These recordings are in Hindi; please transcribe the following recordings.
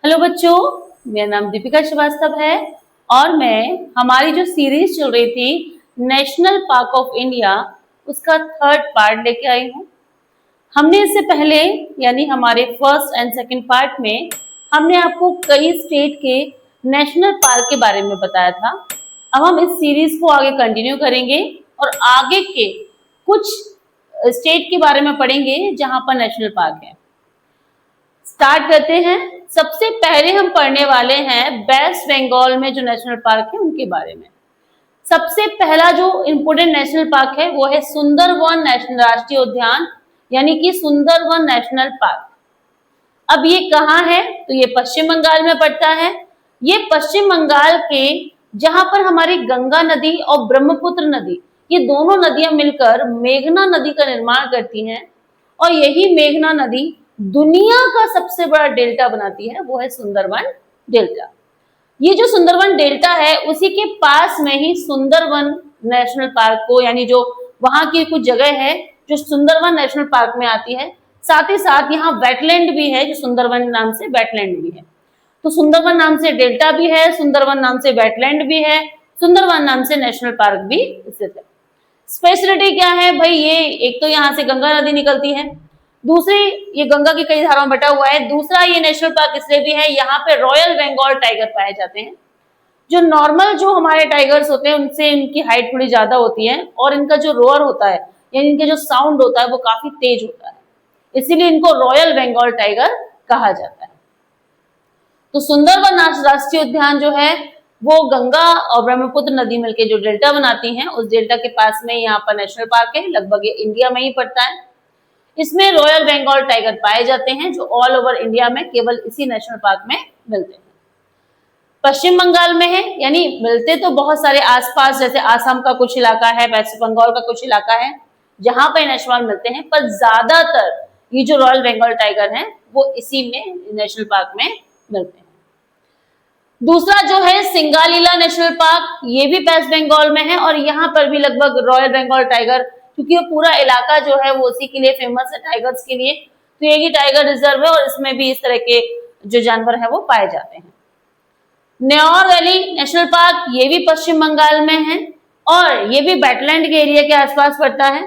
हेलो बच्चों, मेरा नाम दीपिका श्रीवास्तव है और मैं हमारी जो सीरीज चल रही थी नेशनल पार्क ऑफ इंडिया उसका थर्ड पार्ट लेके आई हूँ। हमने इससे पहले यानी हमारे फर्स्ट एंड सेकंड पार्ट में हमने आपको कई स्टेट के नेशनल पार्क के बारे में बताया था। अब हम इस सीरीज को आगे कंटिन्यू करेंगे और आगे के कुछ स्टेट के बारे में पढ़ेंगे जहां पर नेशनल पार्क है। स्टार्ट करते हैं। सबसे पहले हम पढ़ने वाले हैं वेस्ट बंगाल में जो नेशनल पार्क है उनके बारे में। सबसे पहला जो इम्पोर्टेंट नेशनल पार्क है वो है सुंदरवन नेशनल राष्ट्रीय उद्यान यानी कि सुंदरवन नेशनल पार्क। अब ये कहाँ है? तो ये पश्चिम बंगाल में पड़ता है। ये पश्चिम बंगाल के जहां पर हमारी गंगा नदी और ब्रह्मपुत्र नदी ये दोनों नदियां मिलकर मेघना नदी का निर्माण करती हैं और यही मेघना नदी दुनिया का सबसे बड़ा डेल्टा बनाती है, वो है सुंदरवन डेल्टा। ये जो सुंदरवन डेल्टा है उसी के पास में ही सुंदरवन नेशनल पार्क को यानी जो वहां की कुछ जगह है जो सुंदरवन नेशनल पार्क में आती है, साथ ही साथ यहाँ वेटलैंड भी है जो सुंदरवन नाम से वेटलैंड भी है। तो सुंदरवन नाम से डेल्टा भी है, सुंदरवन नाम से वेटलैंड भी है, सुंदरवन नाम से नेशनल पार्क भी स्थित है। स्पेशलिटी क्या है भाई? ये एक तो यहाँ से गंगा नदी निकलती है, दूसरी ये गंगा की कई धाराओं में बटा हुआ है, दूसरा ये नेशनल पार्क इसलिए भी है यहाँ पे रॉयल बंगाल टाइगर पाए जाते हैं। जो नॉर्मल जो हमारे टाइगर्स होते हैं उनसे इनकी हाइट थोड़ी ज्यादा होती है और इनका जो रोअर होता है यानी इनके जो साउंड होता है वो काफी तेज होता है, इसीलिए इनको रॉयल बंगाल टाइगर कहा जाता है। तो सुंदरवन राष्ट्रीय उद्यान जो है वो गंगा और ब्रह्मपुत्र नदी मिलकर जो डेल्टा बनाती हैं उस डेल्टा के पास में यहाँ पर नेशनल पार्क है। लगभग ये इंडिया में ही पड़ता है। इसमें रॉयल बंगाल टाइगर पाए जाते हैं जो ऑल ओवर इंडिया में केवल इसी नेशनल पार्क में मिलते हैं। पश्चिम बंगाल में है यानी मिलते तो बहुत सारे आसपास, जैसे आसाम का कुछ इलाका है, वेस्ट बंगाल का कुछ इलाका है जहां पर नेशनल मिलते हैं, पर ज्यादातर ये जो रॉयल बंगाल टाइगर है वो इसी में नेशनल पार्क में मिलते हैं। दूसरा जो है सिंगालीला नेशनल पार्क, ये भी वेस्ट बंगाल में है और यहाँ पर भी लगभग रॉयल बंगाल टाइगर, क्योंकि ये पूरा इलाका जो है वो उसी के लिए फेमस है, टाइगर्स के लिए, तो ये टाइगर रिजर्व है और इसमें भी इस तरह के जो जानवर है वो पाए जाते हैं। न्योर वैली नेशनल पार्क ये भी पश्चिम बंगाल में है और ये भी वेटलैंड के एरिया के आसपास पड़ता है।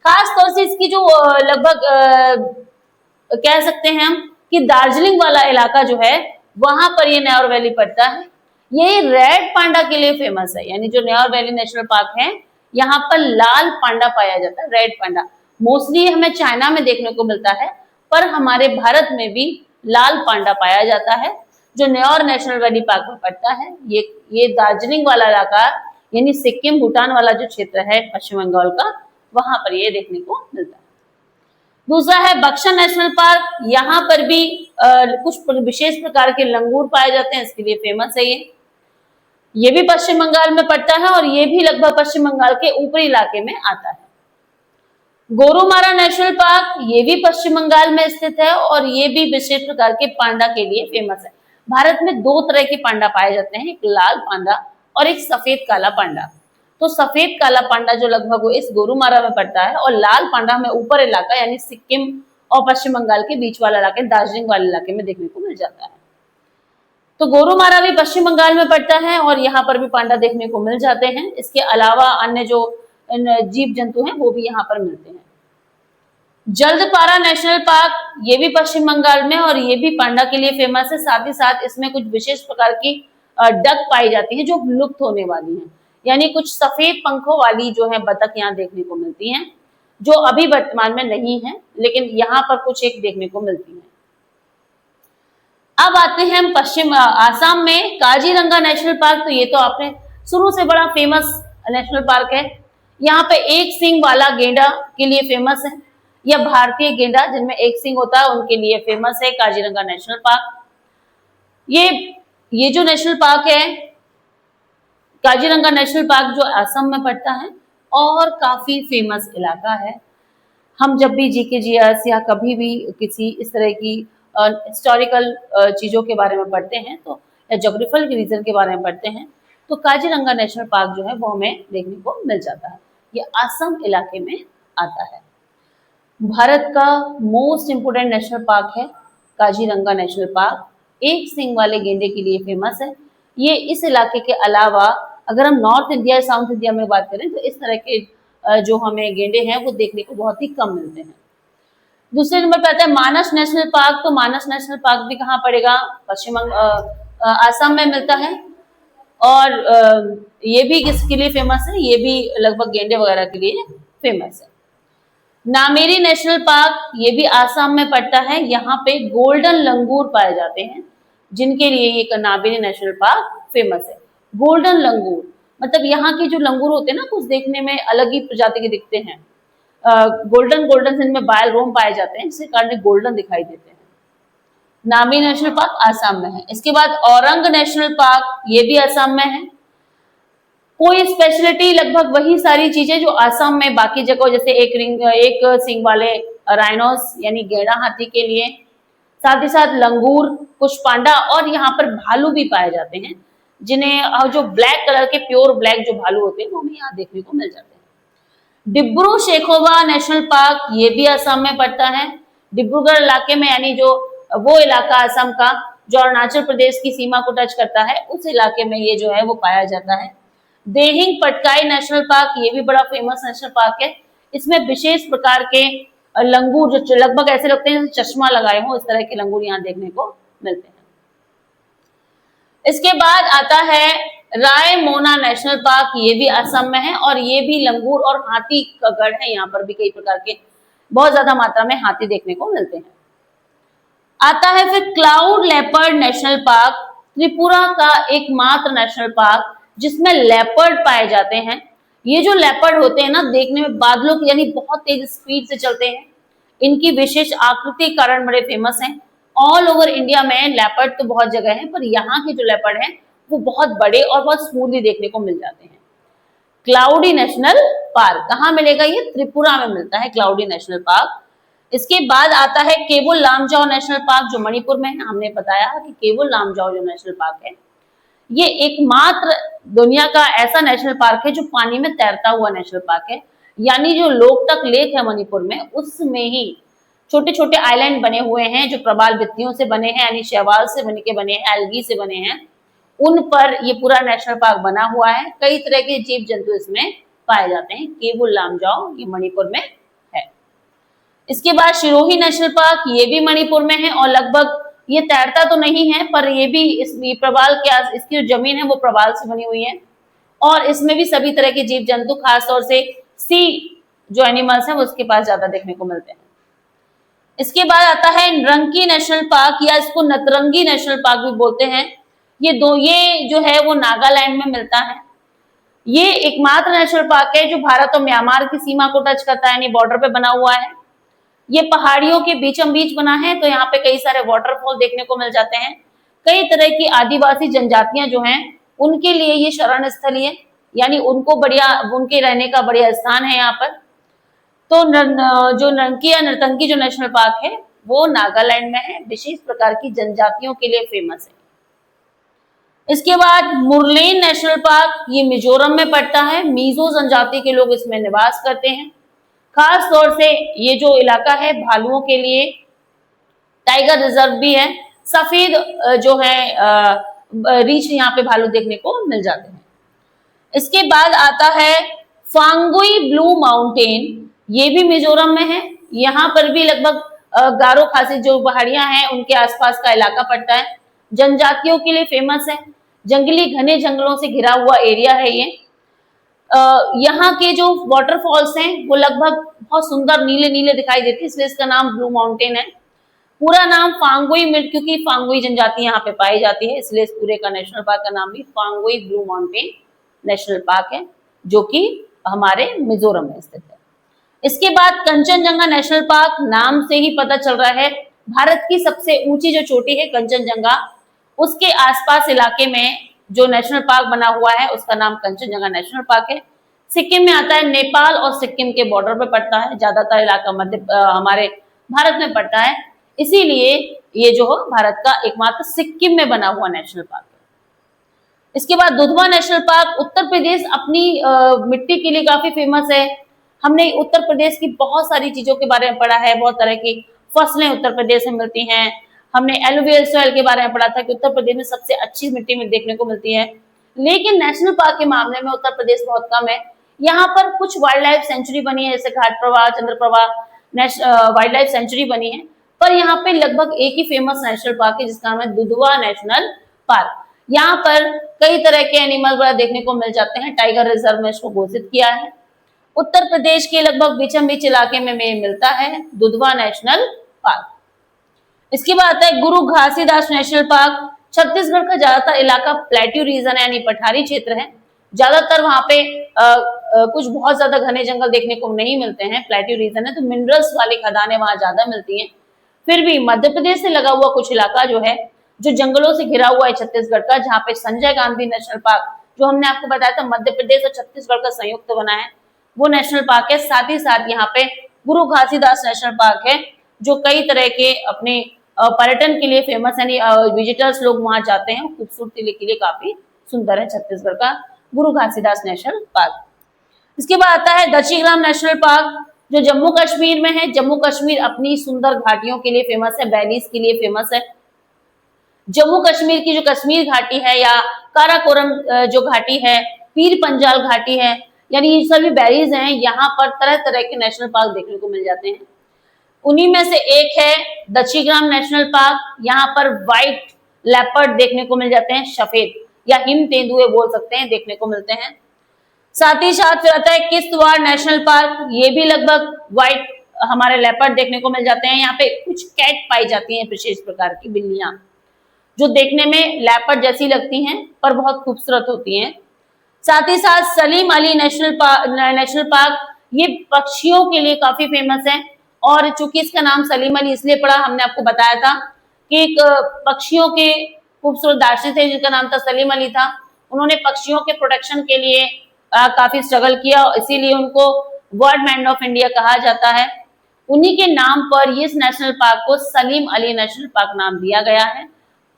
खास तौर से इसकी जो लगभग कह सकते हैं हम कि दार्जिलिंग वाला इलाका जो है वहां पर ये न्योर वैली पड़ता है। ये रेड पांडा के लिए फेमस है, यानी जो न्योर वैली नेशनल पार्क है यहाँ पर लाल पांडा पाया जाता है, रेड पांडा। मोस्टली हमें चाइना में देखने को मिलता है पर हमारे भारत में भी लाल पांडा पाया जाता है जो न्योर नेशनल वैली पार्क में पड़ता है। ये दार्जिलिंग वाला इलाका यानी सिक्किम भूटान वाला जो क्षेत्र है पश्चिम बंगाल का, वहां पर ये देखने को मिलता है। दूसरा है बक्सर नेशनल पार्क, यहाँ पर भी कुछ विशेष प्रकार के लंगूर पाए जाते हैं, इसके लिए फेमस है ये भी पश्चिम बंगाल में पड़ता है और ये भी लगभग पश्चिम बंगाल के ऊपरी इलाके में आता है। गोरुमारा नेशनल पार्क ये भी पश्चिम बंगाल में स्थित है और ये भी विशेष प्रकार के पांडा के लिए फेमस है। भारत में दो तरह के पांडा पाए जाते हैं, एक लाल पांडा और एक सफेद काला पांडा। तो सफेद काला पांडा जो लगभग वो इस गोरुमारा में पड़ता है और लाल पांडा हमें ऊपर इलाका यानी सिक्किम और पश्चिम बंगाल के बीच वाला इलाके, दार्जिलिंग वाले इलाके में देखने को मिल जाता है। तो गोरुमारा भी पश्चिम बंगाल में पड़ता है और यहाँ पर भी पांडा देखने को मिल जाते हैं। इसके अलावा अन्य जो जीव जंतु हैं वो भी यहाँ पर मिलते हैं। जल्दपारा नेशनल पार्क ये भी पश्चिम बंगाल में और ये भी पांडा के लिए फेमस है। साथ ही साथ इसमें कुछ विशेष प्रकार की डक पाई जाती है जो लुप्त होने वाली है, यानी कुछ सफेद पंखों वाली जो है बतख यहाँ देखने को मिलती हैं जो अभी वर्तमान में नहीं है, लेकिन यहाँ पर कुछ एक देखने को मिलती है। अब आते हैं हम पश्चिम आसाम में काजीरंगा नेशनल पार्क। तो ये तो आपने शुरू से बड़ा फेमस नेशनल पार्क है। यहाँ पे एक सिंग वाला गेंडा के लिए फेमस है, या भारतीय गेंडा जिनमें एक सिंग होता है उनके लिए फेमस है काजीरंगा नेशनल पार्क। ये जो नेशनल पार्क है काजीरंगा नेशनल पार्क जो असम में पड़ता है और काफी फेमस इलाका है। हम जब भी GK/GS या कभी भी किसी इस तरह की हिस्टोरिकल चीजों के बारे में पढ़ते हैं तो या ज्योग्राफिकल रीजन के बारे में पढ़ते हैं तो काजीरंगा नेशनल पार्क जो है वो हमें देखने को मिल जाता है। ये असम इलाके में आता है। भारत का मोस्ट इम्पोर्टेंट नेशनल पार्क है काजीरंगा नेशनल पार्क एक सींग वाले गेंडे के लिए फेमस है। ये इस इलाके के अलावा अगर हम नॉर्थ इंडिया साउथ इंडिया में बात करें तो इस तरह के जो हमें गेंडे हैं वो देखने को बहुत ही कम मिलते हैं। दूसरे नंबर पे आता है मानस नेशनल पार्क। तो मानस नेशनल पार्क भी कहाँ पड़ेगा? आसाम में मिलता है। और ये भी किसके लिए फेमस है? ये भी लगभग गेंडे वगैरह के लिए फेमस है। नामेरी नेशनल पार्क ये भी आसाम में पड़ता है। यहाँ पे गोल्डन लंगूर पाए जाते हैं, जिनके लिए ये नामेरी नेशनल पार्क फेमस है। गोल्डन लंगूर मतलब यहाँ के जो लंगूर होते हैं ना, कुछ देखने में अलग ही प्रजाति के दिखते हैं। गोल्डन गोल्डन इनमें बायल रोम पाए जाते हैं, जिसके कारण गोल्डन दिखाई देते हैं। नामेरी नेशनल पार्क आसाम में है। इसके बाद औरंग नेशनल पार्क ये भी आसाम में है। कोई स्पेशलिटी लगभग वही सारी चीजें जो आसाम में बाकी जगह, जैसे एक सींग वाले राइनोस यानी गैंडा हाथी के लिए, साथ ही साथ लंगूर, कुछ पांडा और यहाँ पर भालू भी पाए जाते हैं, जिन्हें जो ब्लैक कलर के प्योर ब्लैक जो भालू होते हैं वो हमें यहाँ देखने को मिल जाते हैं। डिब्रू शेखोवा नेशनल पार्क ये भी आसाम में पड़ता है। डिब्रूगढ़ इलाके में, यानी जो वो इलाका आसाम का जो अरुणाचल प्रदेश की सीमा को टच करता है, उस इलाके में ये जो है वो पाया जाता है। देहिंग पटकाई नेशनल पार्क ये भी बड़ा फेमस नेशनल पार्क है। इसमें विशेष प्रकार के लंगूर जो लगभग ऐसे लगते हैं जैसे चश्मा लगाए हो, इस तरह के लंगूर यहाँ देखने को मिलते हैं। इसके बाद आता है रायमोना नेशनल पार्क, ये भी असम में है और ये भी लंगूर और हाथी का गढ़ है। यहाँ पर भी कई प्रकार के बहुत ज्यादा मात्रा में हाथी देखने को मिलते हैं। आता है फिर cloud leopard national park, Tripura का एकमात्र नेशनल पार्क जिसमें लेपर्ड पाए जाते हैं। ये जो लेपर्ड होते हैं ना, देखने में बादलों की यानी बहुत तेज स्पीड से चलते हैं। इनकी विशेष आकृति कारण बड़े फेमस हैं। ऑल ओवर इंडिया में लेपर्ड तो बहुत जगह है, पर यहाँ के जो लेपर्ड हैं वो बहुत बड़े और बहुत स्मूथली देखने को मिल जाते हैं। क्लाउडी नेशनल पार्क कहाँ मिलेगा? ये त्रिपुरा में मिलता है, क्लाउडी नेशनल पार्क। इसके बाद आता है केवुल लामजाओ नेशनल पार्क जो मणिपुर में है। हमने बताया कि केवुल लामजाओ जो नेशनल पार्क है, ये एकमात्र दुनिया का ऐसा नेशनल पार्क है जो पानी में तैरता हुआ नेशनल पार्क है। यानी जो लोकटक लेक है मणिपुर में, उसमें ही छोटे छोटे आइलैंड बने हुए हैं जो प्रवाल भित्तियों से बने हैं, यानी शैवाल से बने हैं, एल्गी से बने हैं। उन पर ये पूरा नेशनल पार्क बना हुआ है। कई तरह के जीव जंतु इसमें पाए जाते हैं। केवुल लामजाओ ये मणिपुर में है। इसके बाद शिरोही नेशनल पार्क ये भी मणिपुर में है और लगभग ये तैरता तो नहीं है, पर ये भी इस प्रवाल के इसकी जो जमीन है वो प्रवाल से बनी हुई है और इसमें भी सभी तरह के जीव जंतु, खासतौर से सी जो एनिमल्स हैं वो उसके पास ज्यादा देखने को मिलते हैं। इसके बाद आता है नरंकी नेशनल पार्क, या इसको नतरंगी नेशनल पार्क भी बोलते हैं। ये जो है वो नागालैंड में मिलता है। ये एकमात्र नेशनल पार्क है जो भारत और म्यांमार की सीमा को टच करता है, यानी बॉर्डर पे बना हुआ है। ये पहाड़ियों के बीचों बीच बना है, तो यहाँ पे कई सारे वाटरफॉल देखने को मिल जाते हैं। कई तरह की आदिवासी जनजातियां जो हैं उनके लिए ये शरण स्थली है, यानी उनको बढ़िया, उनके रहने का बढ़िया स्थान है यहाँ पर। तो जो नरंकी या नर्तंकी जो नेशनल पार्क है वो नागालैंड में है, विशेष प्रकार की जनजातियों के लिए फेमस है। इसके बाद मुरलेन नेशनल पार्क, ये मिजोरम में पड़ता है। मीजो जनजाति के लोग इसमें निवास करते हैं। खास तौर से ये जो इलाका है भालुओं के लिए टाइगर रिजर्व भी है। सफेद जो है रीछ यहाँ पे भालू देखने को मिल जाते हैं। इसके बाद आता है फांगुई ब्लू माउंटेन, ये भी मिजोरम में है। यहाँ पर भी लगभग गारो खासी जो पहाड़ियां हैं उनके आसपास का इलाका पड़ता है। जनजातियों के लिए फेमस है। जंगली घने जंगलों से घिरा हुआ एरिया है ये। यहाँ के जो वाटरफॉल्स हैं वो लगभग बहुत सुंदर नीले नीले दिखाई देते हैं, इसलिए इसका नाम ब्लू माउंटेन है। पूरा नाम फांगुई मिल्ट, क्योंकि फांगुई जनजाति यहाँ पे पाई जाती है, इसलिए इस पूरे का नेशनल पार्क का नाम भी फांगुई ब्लू माउंटेन नेशनल पार्क है, जो कि हमारे मिजोरम में स्थित है। इसके बाद कंचनजंगा नेशनल पार्क, नाम से ही पता चल रहा है भारत की सबसे ऊंची जो चोटी है कंचनजंगा, उसके आसपास इलाके में जो नेशनल पार्क बना हुआ है उसका नाम कंचनजंगा नेशनल पार्क है। सिक्किम में आता है, नेपाल और सिक्किम के बॉर्डर पे पड़ता है। ज्यादातर इलाका हमारे भारत में पड़ता है, इसीलिए ये जो भारत का एकमात्र सिक्किम में बना हुआ नेशनल पार्क है। इसके बाद दुधवा नेशनल पार्क, उत्तर प्रदेश अपनी मिट्टी के लिए काफी फेमस है। हमने उत्तर प्रदेश की बहुत सारी चीजों के बारे में पढ़ा है। बहुत तरह की फसलें उत्तर प्रदेश में मिलती हैं, हमने एलुवियल सॉइल के बारे में पढ़ा था कि उत्तर प्रदेश में सबसे अच्छी मिट्टी में देखने को मिलती है। लेकिन नेशनल पार्क के मामले में उत्तर प्रदेश बहुत कम है। यहाँ पर कुछ वाइल्ड लाइफ सेंचुरी बनी है, जैसे घाट प्रवाह, चंद्र प्रवाह वाइल्ड लाइफ सेंचुरी बनी है, पर यहाँ पे लगभग एक ही फेमस नेशनल पार्क है जिसका नाम है दुधवा नेशनल पार्क। यहाँ पर कई तरह के एनिमल वगैरह देखने को मिल जाते हैं। टाइगर रिजर्व में इसको घोषित किया है। उत्तर प्रदेश के लगभग बीचम बीच इलाके में मिलता है दुधवा नेशनल पार्क। इसके बाद आता है गुरु घासीदास नेशनल पार्क। छत्तीसगढ़ का ज्यादातर इलाका प्लेट्यू रीजन है, यानी पठारी क्षेत्र है। ज्यादातर वहां पे कुछ बहुत ज्यादा घने जंगल देखने को नहीं मिलते हैं, प्लेट्यू रीजन है, तो मिनरल्स वाली खदानें वहां ज्यादा मिलती हैं। फिर भी मध्य प्रदेश से लगा हुआ कुछ इलाका जो है, जो जंगलों से घिरा हुआ है छत्तीसगढ़ का, जहाँ पे संजय गांधी नेशनल पार्क, जो हमने आपको बताया था मध्य प्रदेश और छत्तीसगढ़ का संयुक्त बना है, वो नेशनल पार्क है। साथ ही साथ यहाँ पे गुरु घासीदास नेशनल पार्क है, जो कई तरह के अपने पर्यटन के लिए फेमस है, यानी विजिटर्स लोग वहां जाते हैं, खूबसूरती के लिए काफी सुंदर है छत्तीसगढ़ का गुरु घासीदास नेशनल पार्क। इसके बाद आता है दक्षिग्राम नेशनल पार्क, जो जम्मू कश्मीर में है। जम्मू कश्मीर अपनी सुंदर घाटियों के लिए फेमस है, वैलीज के लिए फेमस है। जम्मू कश्मीर की जो कश्मीर घाटी है या काराकोरम जो घाटी है, पीर पंजाल घाटी है, यानी ये सभी वैलीज हैं, यहाँ पर तरह तरह के नेशनल पार्क देखने को मिल जाते हैं। उन्हीं में से एक है दक्षिग्राम नेशनल पार्क। यहाँ पर व्हाइट लेपर्ड देखने को मिल जाते हैं, सफेद या हिम तेंदुए बोल सकते हैं, देखने को मिलते हैं। साथ ही साथ फिर आता है किश्तवाड़ नेशनल पार्क। ये भी लगभग व्हाइट हमारे लेपर्ड देखने को मिल जाते हैं। यहाँ पे कुछ कैट पाई जाती हैं, विशेष प्रकार की बिल्लियां, जो देखने में लेपर्ड जैसी लगती हैं पर बहुत खूबसूरत होती हैं। साथ ही साथ सलीम अली नेशनल पार्क ये पक्षियों के लिए काफी फेमस है, और चूंकि इसका नाम सलीम अली इसलिए पड़ा, हमने आपको बताया था कि एक पक्षियों के खूबसूरत दार्शनिक थे जिनका नाम था सलीम अली था। उन्होंने पक्षियों के प्रोटेक्शन के लिए काफी स्ट्रगल किया, इसीलिए उनको बर्ड मैन ऑफ इंडिया कहा जाता है। उन्हीं के नाम पर इस नेशनल पार्क को सलीम अली नेशनल पार्क नाम दिया गया है।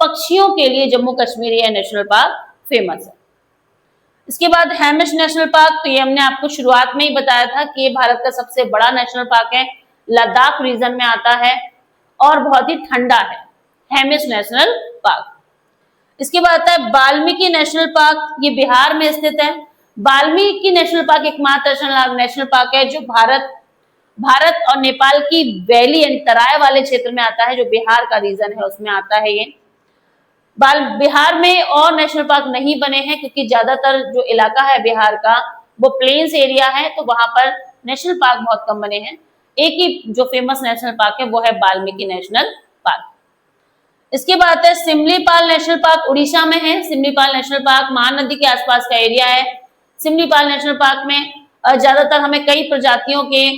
पक्षियों के लिए जम्मू कश्मीर यह नेशनल पार्क फेमस है। इसके बाद हैमिश नेशनल पार्क, तो ये हमने आपको शुरुआत में ही बताया था कि ये भारत का सबसे बड़ा नेशनल पार्क है, लद्दाख रीजन में आता है और बहुत ही ठंडा है, हैमिश नेशनल पार्क। इसके बाद आता है वाल्मीकि नेशनल पार्क, ये बिहार में स्थित है। वाल्मीकि नेशनल पार्क एकमात्र नेशनल पार्क है जो भारत और नेपाल की वैली एंड तराई वाले क्षेत्र में आता है, जो बिहार का रीजन है उसमें आता है ये। बिहार में और नेशनल पार्क नहीं बने हैं क्योंकि ज्यादातर जो इलाका है बिहार का वो प्लेन्स एरिया है, तो वहां पर नेशनल पार्क बहुत कम बने हैं। एक ही जो फेमस नेशनल पार्क है वो है वाल्मीकि नेशनल पार्क। इसके बाद है सिमलीपाल नेशनल पार्क, उड़ीसा में है। सिमलीपाल नेशनल पार्क महानदी के आसपास का एरिया है। सिमलीपाल नेशनल पार्क में ज्यादातर हमें कई प्रजातियों के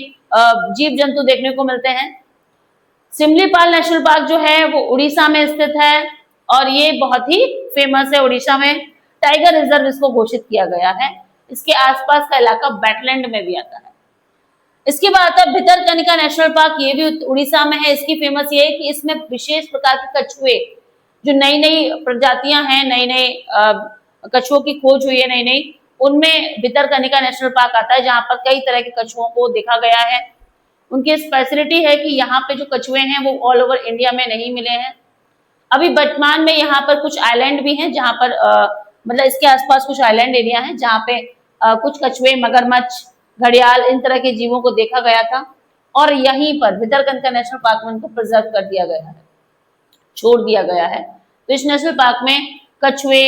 जीव जंतु देखने को मिलते हैं। सिमलीपाल नेशनल पार्क जो है वो उड़ीसा में स्थित है और ये बहुत ही फेमस है। उड़ीसा में टाइगर रिजर्व इसको घोषित किया गया है। इसके आसपास का इलाका वेटलैंड में भी आता है। इसके बाद आता है भितरकनिका नेशनल पार्क, ये भी उड़ीसा में है। इसकी फेमस ये है कि इसमें विशेष प्रकार के कछुए, जो नई नई प्रजातियां हैं, नई नई कछुओं की खोज हुई है नई नई, उनमें भितरकनिका नेशनल पार्क आता है, जहां पर कई तरह के कछुओं को देखा गया है। उनकी स्पेशलिटी है कि यहाँ पे जो कछुए हैं वो ऑल ओवर इंडिया में नहीं मिले हैं। अभी वर्तमान में यहाँ पर कुछ आइलैंड भी हैं जहाँ पर मतलब इसके आसपास कुछ आइलैंड एरिया हैं जहाँ पे कुछ कछुए, मगरमच्छ, घड़ियाल, इन तरह के जीवों को देखा गया था और यहीं पर भितरकनिका नेशनल पार्क में उनको प्रिजर्व कर दिया गया है, छोड़ दिया गया है। तो इस नेशनल पार्क में कछुए,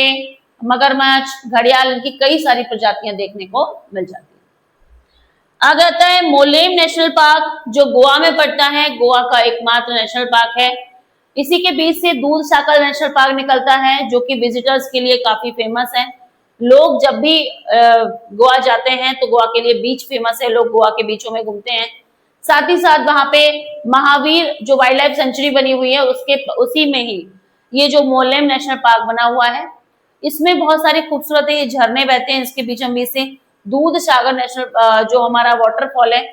मगरमच्छ, घड़ियाल, इनकी कई सारी प्रजातियां देखने को मिल जाती है। आगे आता है मोलेम नेशनल पार्क, जो गोवा में पड़ता है। गोवा का एकमात्र नेशनल पार्क है। इसी के बीच से दूधसागर नेशनल पार्क निकलता है, जो कि विजिटर्स के लिए काफी फेमस है। लोग जब भी गोवा जाते हैं तो गोवा के लिए बीच फेमस है, लोग गोवा के बीचों में घूमते हैं। साथ ही साथ वहां पे महावीर जो वाइल्ड लाइफ सेंचुरी बनी हुई है उसी में ही ये जो मोलेम नेशनल पार्क बना हुआ है, इसमें बहुत सारे खूबसूरत ये झरने बहते हैं। इसके बीचों बीच से दूधसागर नेशनल जो हमारा वाटरफॉल है,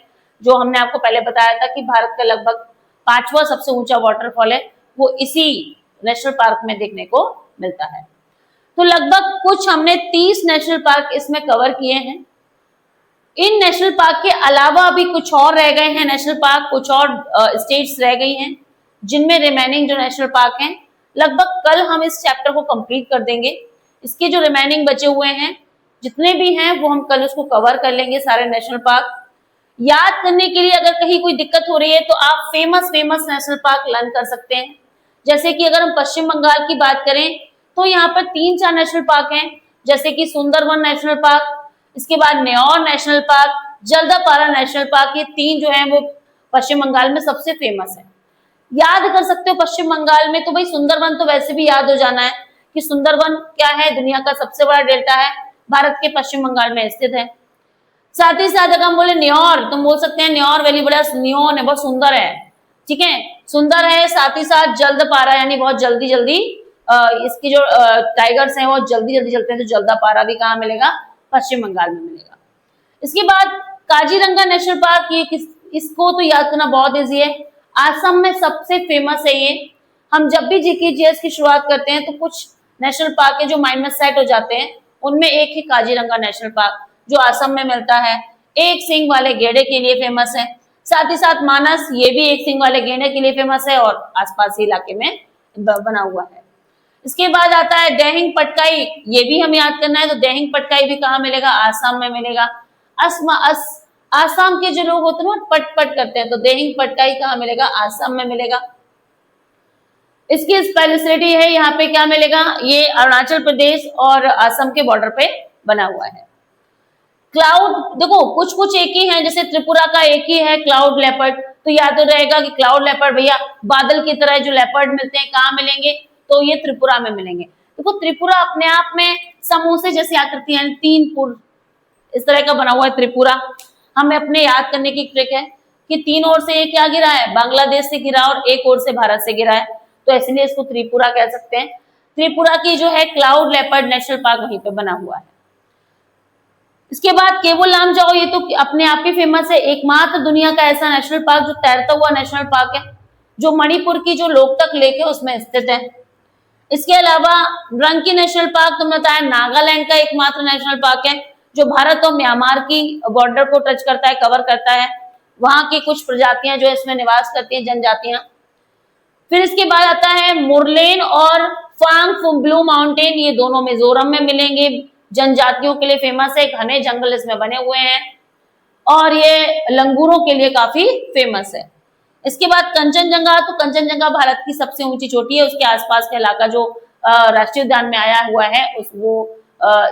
जो हमने आपको पहले बताया था कि भारत का लगभग 5वां सबसे ऊंचा वाटरफॉल है, वो इसी नेशनल पार्क में देखने को मिलता है। तो लगभग कुछ हमने 30 नेशनल पार्क इसमें कवर किए हैं। इन नेशनल पार्क के अलावा भी कुछ और रह गए हैं नेशनल पार्क, कुछ और स्टेट्स रह गई हैं जिनमें रिमेनिंग जो नेशनल पार्क हैं, लगभग कल हम इस चैप्टर को कंप्लीट कर देंगे। इसके जो रिमेनिंग बचे हुए हैं जितने भी हैं वो हम कल उसको कवर कर लेंगे, सारे नेशनल पार्क। याद करने के लिए अगर कहीं कोई दिक्कत हो रही है तो आप famous famous national park learn कर सकते हैं। जैसे कि अगर हम पश्चिम बंगाल की बात करें तो यहाँ पर 3-4 नेशनल पार्क हैं, जैसे कि सुंदरवन नेशनल पार्क, इसके बाद Neora national park, Jaldapara national park. ये 3 जो है वो पश्चिम बंगाल में सबसे फेमस है। याद कर सकते हो पश्चिम बंगाल में, तो भाई सुंदरवन तो वैसे भी याद हो जाना है कि सुंदरवन क्या है, दुनिया का सबसे बड़ा डेल्टा है, भारत के पश्चिम बंगाल में स्थित है। साथ ही साथ अगर हम बोले न्यौर, तुम बोल सकते हैं न्यौर वैली बड़ा न्योन है, बहुत सुंदर है, ठीक है, सुंदर है। साथ ही साथ जल्दपारा यानी बहुत जल्दी जल्दी इसकी जो टाइगर्स हैं वो जल्दी जल्दी चलते हैं, तो जल्दापारा भी कहाँ मिलेगा, पश्चिम बंगाल में मिलेगा। इसके बाद काजीरंगा नेशनल पार्क, ये इसको तो याद करना बहुत ईजी है, असम में सबसे फेमस है ये। हम जब भी जीके की शुरुआत करते हैं तो कुछ नेशनल पार्क के जो माइंड में सेट हो जाते हैं, उनमें एक ही काजीरंगा नेशनल पार्क जो असम में मिलता है, एक सींग वाले गेंडे के लिए फेमस है। साथ ही साथ मानस, ये भी एक सींग वाले गेंडे के लिए फेमस है और आसपास ही इलाके में बना हुआ है। इसके बाद आता है देहिंग पटकाई, ये भी हम याद करना है, तो देहिंग पटकाई भी कहाँ मिलेगा, आसाम में मिलेगा। आसाम के जो लोग होते हैं ना पट पट करते हैं, तो देहिंग पटकाई कहाँ मिलेगा, आसाम में मिलेगा। इसकी स्पेशलिटी है यहाँ पे क्या मिलेगा, ये अरुणाचल प्रदेश और असम के बॉर्डर पे बना हुआ है। क्लाउड, देखो कुछ कुछ एक ही है, जैसे त्रिपुरा का एक ही है क्लाउड लेपर्ड, तो याद तो रहेगा कि क्लाउड लेपर्ड भैया बादल की तरह जो लेपर्ड मिलते हैं कहाँ मिलेंगे, तो ये त्रिपुरा में मिलेंगे। देखो त्रिपुरा अपने आप में समोसे जैसी आकृति है, 3 पुर इस तरह का बना हुआ है त्रिपुरा। हमें अपने याद करने की ट्रिक है कि 3 ओर से ये क्या गिरा है, बांग्लादेश से गिरा और 1 ओर से भारत से गिरा है, तो इसलिए इसको त्रिपुरा कह सकते हैं। त्रिपुरा की जो है क्लाउड लेपर्ड नेशनल पार्क वहीं पे बना हुआ है। इसके बाद केवल नाम जाओ, ये तो अपने आप ही फेमस है, एकमात्र दुनिया का ऐसा नेशनल पार्क जो तैरता हुआ नेशनल पार्क है, जो मणिपुर की जो लोकतक लेक है उसमें स्थित है। इसके अलावा रंकी नेशनल पार्क तुमने बताया नागालैंड का एकमात्र नेशनल पार्क है, जो भारत और म्यांमार की बॉर्डर को टच करता है, कवर करता है। वहां की कुछ प्रजातियां जो इसमें निवास करती हैं, जनजातियां। फिर इसके बाद आता है मुरलेन और फांगफुंगब्लू माउंटेन, ये दोनों मिजोरम में मिलेंगे, जनजातियों के लिए फेमस है, घने जंगल इसमें बने हुए हैं और ये लंगूरों के लिए काफी फेमस है। इसके बाद कंचनजंगा, तो कंचनजंगा भारत की सबसे ऊंची चोटी है, उसके आसपास का इलाका जो राष्ट्रीय उद्यान में आया हुआ है वो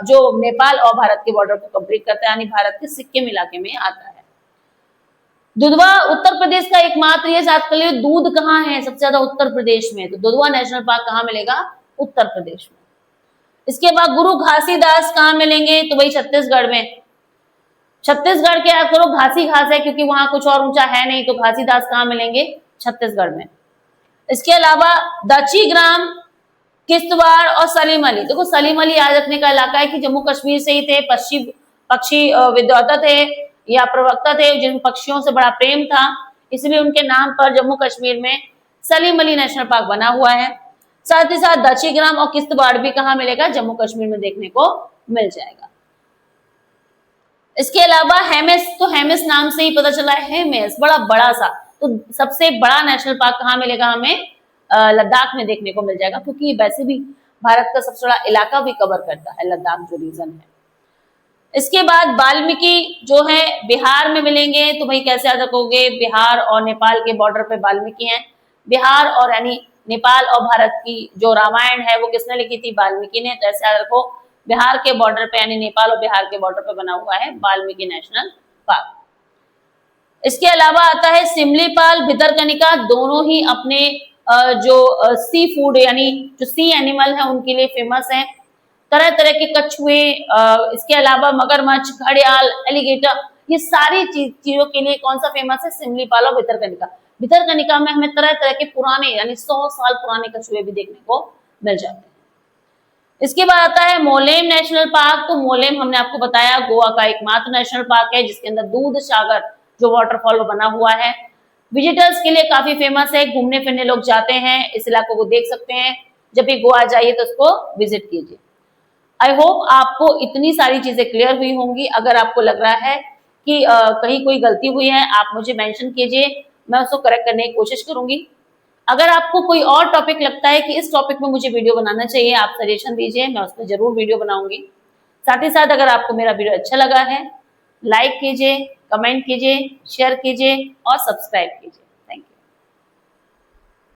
जो नेपाल और भारत के बॉर्डर को कंप्लीट करता है, यानी भारत के सिक्किम इलाके में आता है। दुधवा उत्तर प्रदेश का एकमात्र, ये याद कर लियो, दूध कहाँ है सबसे ज्यादा, उत्तर प्रदेश में, तो दुधवा नेशनल पार्क कहाँ मिलेगा, उत्तर प्रदेश में। इसके बाद गुरु घासीदास कहाँ मिलेंगे, तो वही छत्तीसगढ़ में। छत्तीसगढ़ के याद करो, घासी घास है क्योंकि वहां कुछ और ऊंचा है नहीं, तो घासीदास कहाँ मिलेंगे, छत्तीसगढ़ में। इसके अलावा दची ग्राम, किश्तवाड़ और सलीम अली, देखो सलीम अली याद रखने का इलाका है कि जम्मू कश्मीर से ही थे, पक्षी विद्वता थे या प्रवक्ता थे, जिन पक्षियों से बड़ा प्रेम था, इसलिए उनके नाम पर जम्मू कश्मीर में सलीम अली नेशनल पार्क बना हुआ है। साथ ही साथ दची ग्राम और किश्तवाड़ भी कहाँ मिलेगा, जम्मू कश्मीर में देखने को मिल जाएगा। इसके अलावा हेमिस, तो हेमिस नाम से ही पता चला है, हेमिस बड़ा सा, तो सबसे बड़ा नेशनल पार्क कहाँ मिलेगा हमें, लद्दाख में देखने को मिल जाएगा, क्योंकि वैसे भी भारत का सबसे बड़ा इलाका भी कवर करता है लद्दाख जो रीजन है। इसके बाद वाल्मीकि जो है बिहार में मिलेंगे, तो भाई कैसे याद रखोगे, बिहार और नेपाल के बॉर्डर पे वाल्मीकि हैं। बिहार और यानी नेपाल और भारत की जो रामायण है वो किसने लिखी थी, वाल्मीकि ने, तो ऐसे याद रखो बिहार के बॉर्डर पे यानी नेपाल और बिहार के बॉर्डर पे बना हुआ है वाल्मीकि नेशनल पार्क। इसके अलावा आता है सिमलीपाल, भितरकनिका, दोनों ही अपने जो सी फूड यानी जो सी एनिमल है उनके लिए फेमस है। तरह तरह के कछुए, इसके अलावा मगरमच्छ, घड़ियाल, एलिगेटर, ये सारी चीजों के लिए कौन सा फेमस है, सिमलीपाल और भितरकनिका। भितरकनिका में हमें तरह तरह के पुराने यानी 100 साल पुराने कछुए भी देखने को मिल जाते हैं। इसके बाद आता है मोलेम नेशनल पार्क, तो मोलेम हमने आपको बताया गोवा का एकमात्र नेशनल पार्क है जिसके अंदर दूध सागर जो वाटरफॉल बना हुआ है, विजिटर्स के लिए काफी फेमस है, घूमने फिरने लोग जाते हैं, इस इलाकों को देख सकते हैं। जब भी गोवा जाइए तो उसको विजिट कीजिए। आई होप आपको इतनी सारी चीजें क्लियर हुई होंगी। अगर आपको लग रहा है कि कहीं कोई गलती हुई है आप मुझे मेंशन कीजिए, मैं उसको करेक्ट करने की कोशिश करूंगी। अगर आपको कोई और टॉपिक लगता है कि इस टॉपिक में मुझे वीडियो बनाना चाहिए, आप सजेशन दीजिए, मैं उस पर जरूर वीडियो बनाऊंगी। साथ ही साथ अगर आपको मेरा वीडियो अच्छा लगा है, लाइक कीजिए, कमेंट कीजिए, शेयर कीजिए और सब्सक्राइब कीजिए।